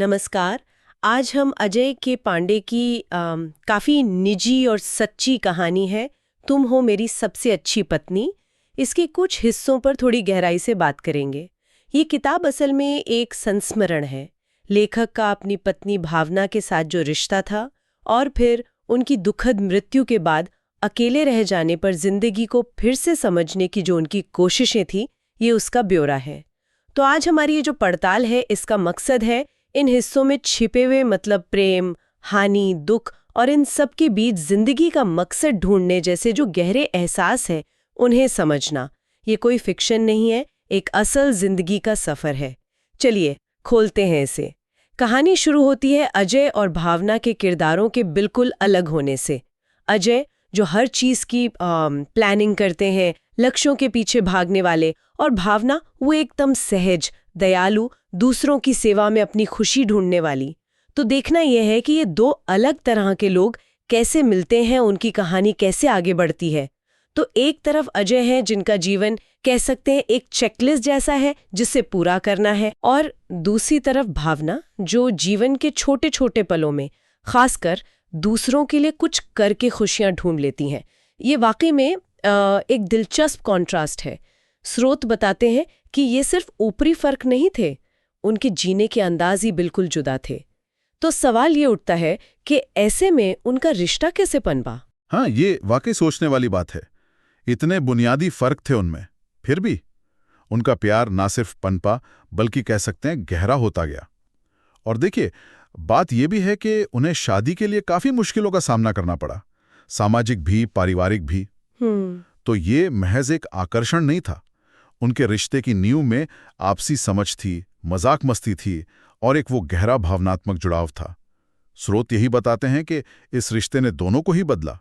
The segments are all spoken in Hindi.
नमस्कार। आज हम अजय के पांडे की काफ़ी निजी और सच्ची कहानी है तुम हो मेरी सबसे अच्छी पत्नी, इसके कुछ हिस्सों पर थोड़ी गहराई से बात करेंगे। ये किताब असल में एक संस्मरण है, लेखक का अपनी पत्नी भावना के साथ जो रिश्ता था और फिर उनकी दुखद मृत्यु के बाद अकेले रह जाने पर जिंदगी को फिर से समझने की जो उनकी कोशिशें थी, ये उसका ब्यौरा है। तो आज हमारी ये जो पड़ताल है, इसका मकसद है इन हिस्सों में छिपे हुए मतलब प्रेम, हानि, दुख और इन सब के बीच जिंदगी का मकसद ढूंढने जैसे जो गहरे एहसास है, उन्हें समझना। ये कोई फिक्शन नहीं है, एक असल जिंदगी का सफर है। चलिए खोलते हैं इसे। कहानी शुरू होती है अजय और भावना के किरदारों के बिल्कुल अलग होने से। अजय जो हर चीज की प्लानिंग करते हैं, लक्ष्यों के पीछे भागने वाले, और भावना वो एकदम सहज, दयालु, दूसरों की सेवा में अपनी खुशी ढूंढने वाली। तो देखना यह है कि ये दो अलग तरह के लोग कैसे मिलते हैं, उनकी कहानी कैसे आगे बढ़ती है। तो एक तरफ अजय है जिनका जीवन कह सकते हैं एक चेकलिस्ट जैसा है जिसे पूरा करना है, और दूसरी तरफ भावना जो जीवन के छोटे छोटे पलों में खासकर दूसरों के लिए कुछ करके खुशियां ढूंढ लेती हैं। ये वाकई में एक दिलचस्प कॉन्ट्रास्ट है। स्रोत बताते हैं कि ये सिर्फ ऊपरी फर्क नहीं थे, उनके जीने के अंदाज ही बिल्कुल जुदा थे। तो सवाल ये उठता है कि ऐसे में उनका रिश्ता कैसे पनपा? हाँ, ये वाकई सोचने वाली बात है। इतने बुनियादी फर्क थे उनमें, फिर भी उनका प्यार ना सिर्फ पनपा बल्कि कह सकते हैं गहरा होता गया। और देखिए, बात यह भी है कि उन्हें शादी के लिए काफी मुश्किलों का सामना करना पड़ा, सामाजिक भी, पारिवारिक भी। तो ये महज एक आकर्षण नहीं था। उनके रिश्ते की नींव में आपसी समझ थी, मजाक मस्ती थी और एक वो गहरा भावनात्मक जुड़ाव था। स्रोत यही बताते हैं कि इस रिश्ते ने दोनों को ही बदला,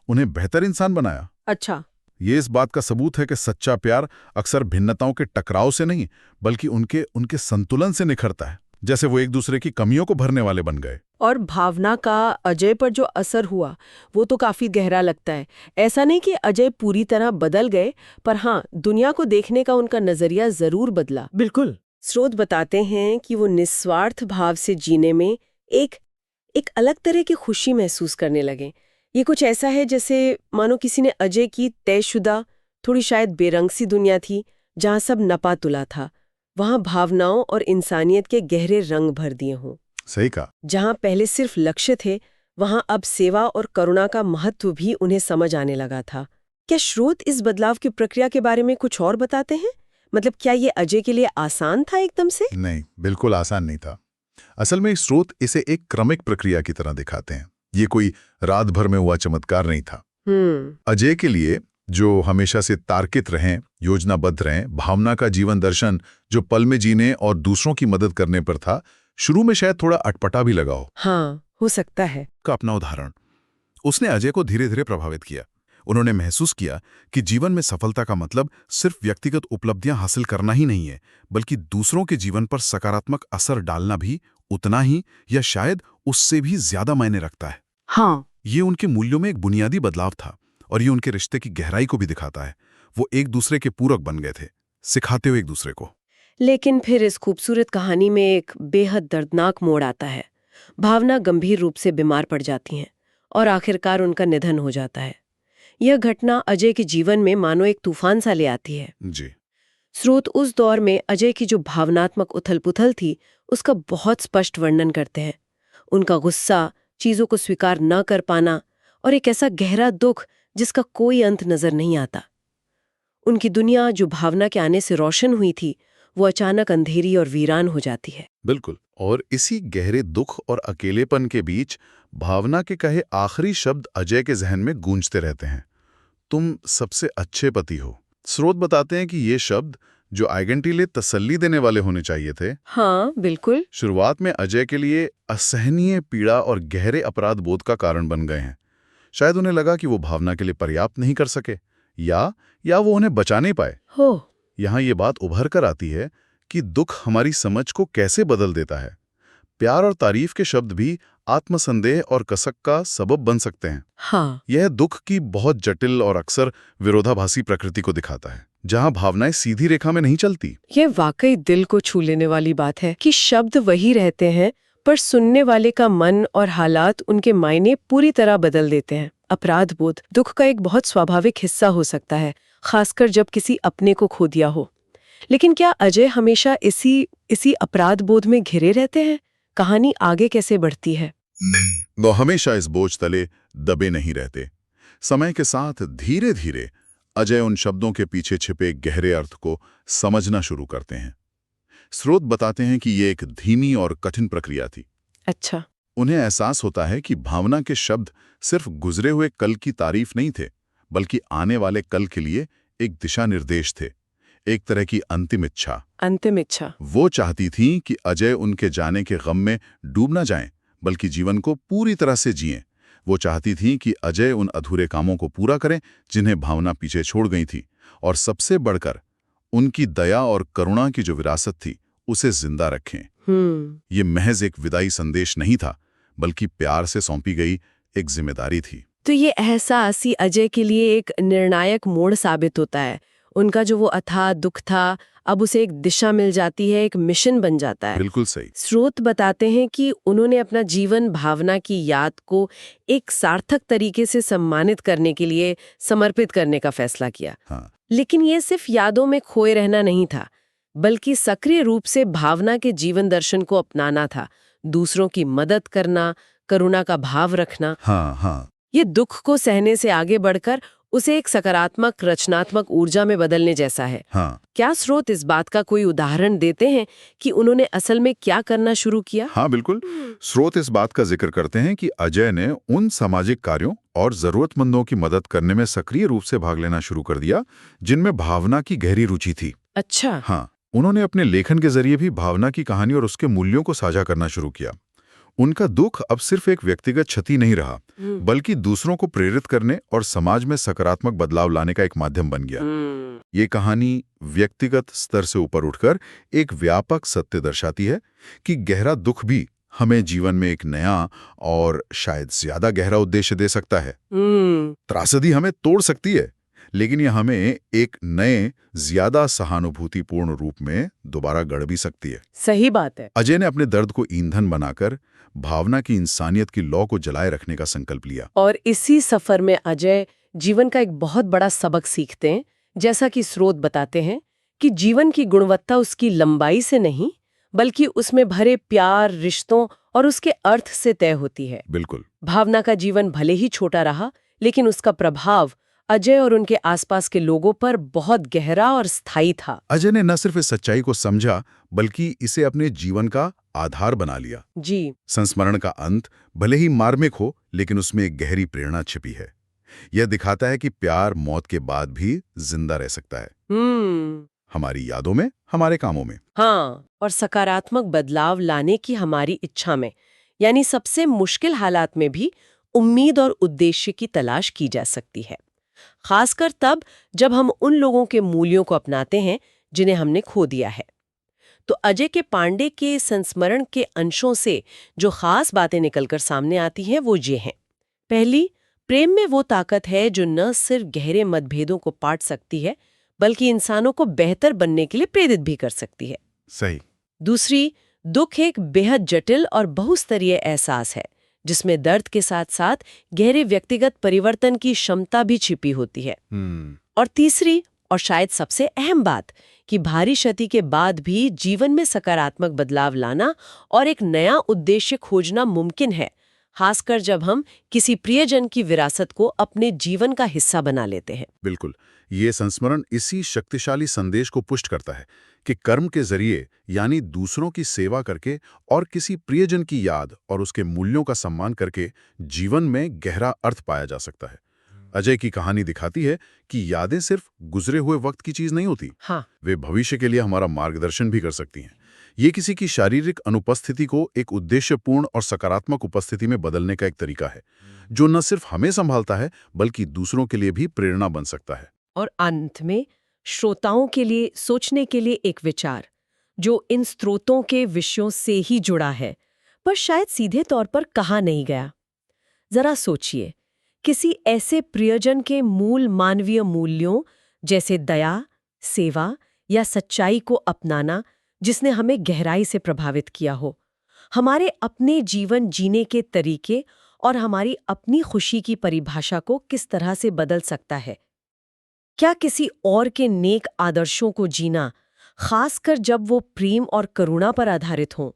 उन्हें बेहतर इंसान बनाया। अच्छा। ये इस बात का सबूत है कि सच्चा प्यार अक्सर भिन्नताओं के टकराव से नहीं बल्कि उनके संतुलन से निखरता है, जैसे वो एक दूसरे की कमियों को भरने वाले बन गए। और भावना का अजय पर जो असर हुआ वो तो काफी गहरा लगता है। ऐसा नहीं कि अजय पूरी तरह बदल गए, पर हाँ, दुनिया को देखने का उनका नजरिया जरूर बदला। बिल्कुल। स्रोत बताते हैं कि वो निस्वार्थ भाव से जीने में एक अलग तरह की खुशी महसूस करने लगे। ये कुछ ऐसा है जैसे मानो किसी ने अजय की तयशुदा, थोड़ी शायद बेरंग सी दुनिया थी, जहां सब नपा तुला था, वहां भावनाओं और इंसानियत के गहरे रंग भर दिए हों। सही कहा। जहां पहले सिर्फ लक्ष्य थे, वहां अब सेवा और करुणा का महत्व भी उन्हें समझ आने लगा था। क्या स्रोत इस बदलाव की प्रक्रिया के बारे में कुछ और बताते हैं? मतलब क्या ये अजय के लिए आसान था एकदम से? नहीं, बिल्कुल आसान नहीं था। असल में स्रोत इसे एक क्रमिक प्रक्रिया की तरह दिखाते हैं। ये कोई रात भर में हुआ चमत्कार नहीं था। अजय के लिए, जो हमेशा से तार्किक रहें, योजनाबद्ध रहें, भावना का जीवन दर्शन जो पल में जीने और दूसरों की मदद करने पर था, शुरू में शायद थोड़ा अटपटा भी लगा हो। हाँ, हो सकता है। का अपना उदाहरण उसने अजय को धीरे धीरे प्रभावित किया। उन्होंने महसूस किया कि जीवन में सफलता का मतलब सिर्फ व्यक्तिगत उपलब्धियां हासिल करना ही नहीं है, बल्कि दूसरों के जीवन पर सकारात्मक असर डालना भी उतना ही या शायद उससे भी ज्यादा मायने रखता है। हाँ, ये उनके मूल्यों में एक बुनियादी बदलाव था और ये उनके रिश्ते की गहराई को भी दिखाता है। वो एक दूसरे के पूरक बन गए थे, सिखाते हुए एक दूसरे को। लेकिन फिर इस खूबसूरत कहानी में एक बेहद दर्दनाक मोड़ आता है। भावना गंभीर रूप से बीमार पड़ जाती हैं और आखिरकार उनका निधन हो जाता है। यह घटना अजय के जीवन में मानो एक तूफान सा ले आती है। जी। स्रोत उस दौर में अजय की जो भावनात्मक उथल-पुथल थी, उसका बहुत स्पष्ट वर्णन करते हैं। उनका गुस्सा, चीजों को स्वीकार न कर पाना और एक ऐसा गहरा दुख जिसका कोई अंत नजर नहीं आता। उनकी दुनिया जो भावना के आने से रोशन हुई थी, वो अचानक अंधेरी और वीरान हो जाती है। बिल्कुल। और इसी गहरे दुख और अकेलेपन के बीच भावना के कहे आखिरी शब्द अजय के जहन में गूंजते रहते हैं, तुम सबसे अच्छे पति हो। स्रोत बताते हैं कि ये शब्द जो आइडेंटिटी के लिए तसल्ली देने वाले होने चाहिए थे, हाँ बिल्कुल, शुरुआत में अजय के लिए असहनीय पीड़ा और गहरे अपराध बोध का कारण बन गए हैं। शायद उन्हें लगा कि वो भावना के लिए पर्याप्त नहीं कर सके या वो उन्हें बचा नहीं पाए। यहाँ ये बात उभर कर आती है कि दुख हमारी समझ को कैसे बदल देता है। प्यार और तारीफ के शब्द भी आत्मसंदेह और कसक का सबब बन सकते हैं। हाँ, यह दुख की बहुत जटिल और अक्सर विरोधाभासी प्रकृति को दिखाता है, जहां भावनाएं सीधी रेखा में नहीं चलती। ये वाकई दिल को छू लेने वाली बात है कि शब्द वही रहते हैं पर सुनने वाले का मन और हालात उनके मायने पूरी तरह बदल देते हैं। अपराध बोध दुख का एक बहुत स्वाभाविक हिस्सा हो सकता है, खासकर जब किसी अपने को खो दिया हो। लेकिन क्या अजय हमेशा इसी अपराध बोध में घिरे रहते हैं? कहानी आगे कैसे बढ़ती है? वो हमेशा इस बोझ तले दबे नहीं रहते। समय के साथ धीरे धीरे अजय उन शब्दों के पीछे छिपे गहरे अर्थ को समझना शुरू करते हैं। स्रोत बताते हैं कि ये एक धीमी और कठिन प्रक्रिया थी। अच्छा। उन्हें एहसास होता है कि भावना के शब्द सिर्फ गुजरे हुए कल की तारीफ नहीं थे, बल्कि आने वाले कल के लिए एक दिशा निर्देश थे, एक तरह की अंतिम इच्छा। अंतिम इच्छा। वो चाहती थीं कि अजय उनके जाने के गम में डूब ना जाएं, बल्कि जीवन को पूरी तरह से जिएं। वो चाहती थीं कि अजय उन अधूरे कामों को पूरा करें जिन्हें भावना पीछे छोड़ गई थी, और सबसे बढ़कर उनकी दया और करुणा की जो विरासत थी उसे जिंदा रखें। ये महज एक विदाई संदेश नहीं था, बल्कि प्यार से सौंपी गई एक जिम्मेदारी थी। तो ये एहसास ही अजय के लिए एक निर्णायक मोड़ साबित होता है। उनका जो वो अथाह दुख था, अब उसे एक दिशा मिल जाती है, एक मिशन बन जाता है। बिल्कुल सही। स्रोत बताते हैं कि उन्होंने अपना जीवन भावना की याद को एक सार्थक तरीके से सम्मानित करने के लिए समर्पित करने का फैसला किया। हाँ। लेकिन ये सिर्फ यादों में खोए रहना नहीं था, बल्कि सक्रिय रूप से भावना के जीवन दर्शन को अपनाना था। दूसरों की मदद करना, करुणा का भाव रखना। हाँ। ये दुख को सहने से आगे बढ़कर उसे एक सकारात्मक रचनात्मक ऊर्जा में बदलने जैसा है। हाँ। क्या स्रोत इस बात का कोई उदाहरण देते हैं कि उन्होंने असल में क्या करना शुरू किया? हाँ बिल्कुल। स्रोत इस बात का जिक्र करते हैं कि अजय ने उन सामाजिक कार्यों और जरूरतमंदों की मदद करने में सक्रिय रूप से भाग लेना शुरू कर दिया जिनमें भावना की गहरी रुचि थी। अच्छा। हाँ, उन्होंने अपने लेखन के जरिए भी भावना की कहानी और उसके मूल्यों को साझा करना शुरू किया। उनका दुख अब सिर्फ एक व्यक्तिगत क्षति नहीं रहा, बल्कि दूसरों को प्रेरित करने और समाज में सकारात्मक बदलाव लाने का एक माध्यम बन गया। ये कहानी व्यक्तिगत स्तर से ऊपर उठकर एक व्यापक सत्य दर्शाती है कि गहरा दुख भी हमें जीवन में एक नया और शायद ज्यादा गहरा उद्देश्य दे सकता है। त्रासदी हमें तोड़ सकती है, लेकिन यह हमें एक नए ज्यादा सहानुभूतिपूर्ण रूप में दोबारा गढ़ भी सकती है। सही बात है। अजय ने अपने दर्द को ईंधन बनाकर भावना की इंसानियत की लौ को जलाए रखने का संकल्प लिया। और इसी सफर में अजय जीवन का एक बहुत बड़ा सबक सीखते हैं। जैसा कि स्रोत बताते हैं कि जीवन की गुणवत्ता उसकी लंबाई से नहीं, बल्कि उसमें भरे प्यार, रिश्तों और उसके अर्थ से तय होती है। बिल्कुल। भावना का जीवन भले ही छोटा रहा, लेकिन उसका प्रभाव अजय और उनके आसपास के लोगों पर बहुत गहरा और स्थायी था। अजय ने न सिर्फ इस सच्चाई को समझा, बल्कि इसे अपने जीवन का आधार बना लिया। जी। संस्मरण का अंत भले ही मार्मिक हो, लेकिन उसमें एक गहरी प्रेरणा छिपी है। यह दिखाता है कि प्यार मौत के बाद भी जिंदा रह सकता है, हमारी यादों में, हमारे कामों में। हाँ, और सकारात्मक बदलाव लाने की हमारी इच्छा में, यानी सबसे मुश्किल हालात में भी उम्मीद और उद्देश्य की तलाश की जा सकती है, खासकर तब जब हम उन लोगों के मूल्यों को अपनाते हैं जिन्हें हमने खो दिया है। तो अजय के पांडे के संस्मरण के अंशों से जो खास बातें निकलकर सामने आती हैं वो ये हैं। पहली, प्रेम में वो ताकत है जो न सिर्फ गहरे मतभेदों को पाट सकती है, बल्कि इंसानों को बेहतर बनने के लिए प्रेरित भी कर सकती है। सही। दूसरी, दुख एक बेहद जटिल और बहुस्तरीय एहसास है, जिसमें दर्द के साथ साथ गहरे व्यक्तिगत परिवर्तन की क्षमता भी छिपी होती है। और तीसरी, और शायद सबसे अहम बात, कि भारी क्षति के बाद भी जीवन में सकारात्मक बदलाव लाना और एक नया उद्देश्य खोजना मुमकिन है, खासकर जब हम किसी प्रियजन की विरासत को अपने जीवन का हिस्सा बना लेते हैं। बिल्कुल। ये संस्मरण इसी शक्तिशाली संदेश को पुष्ट करता है कि कर्म के जरिए, यानी दूसरों की सेवा करके और किसी प्रियजन की याद और उसके मूल्यों का सम्मान करके जीवन में गहरा अर्थ पाया जा सकता है। अजय की कहानी दिखाती है कि यादें सिर्फ गुजरे हुए वक्त की चीज नहीं होती। हाँ। वे भविष्य के लिए हमारा मार्गदर्शन भी कर सकती हैं। ये किसी की शारीरिक अनुपस्थिति को एक उद्देश्यपूर्ण और सकारात्मक उपस्थिति में बदलने का एक तरीका है, जो न सिर्फ हमें संभालता है, बल्कि दूसरों के लिए भी प्रेरणा बन सकता है। और अंत में श्रोताओं के लिए सोचने के लिए एक विचार, जो इन स्रोतों के विषयों से ही जुड़ा है, पर शायद सीधे तौर पर कहा नहीं गया। जरा सोचिए, किसी ऐसे प्रियजन के मूल मानवीय मूल्यों जैसे दया, सेवा या सच्चाई को अपनाना जिसने हमें गहराई से प्रभावित किया हो। हमारे अपने जीवन जीने के तरीके और हमारी अपनी खुशी की परिभाषा को किस तरह से बदल सकता है। क्या किसी और के नेक आदर्शों को जीना, खासकर जब वो प्रेम और करुणा पर आधारित हों,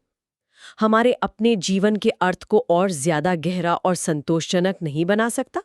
हमारे अपने जीवन के अर्थ को और ज्यादा गहरा और संतोषजनक नहीं बना सकता?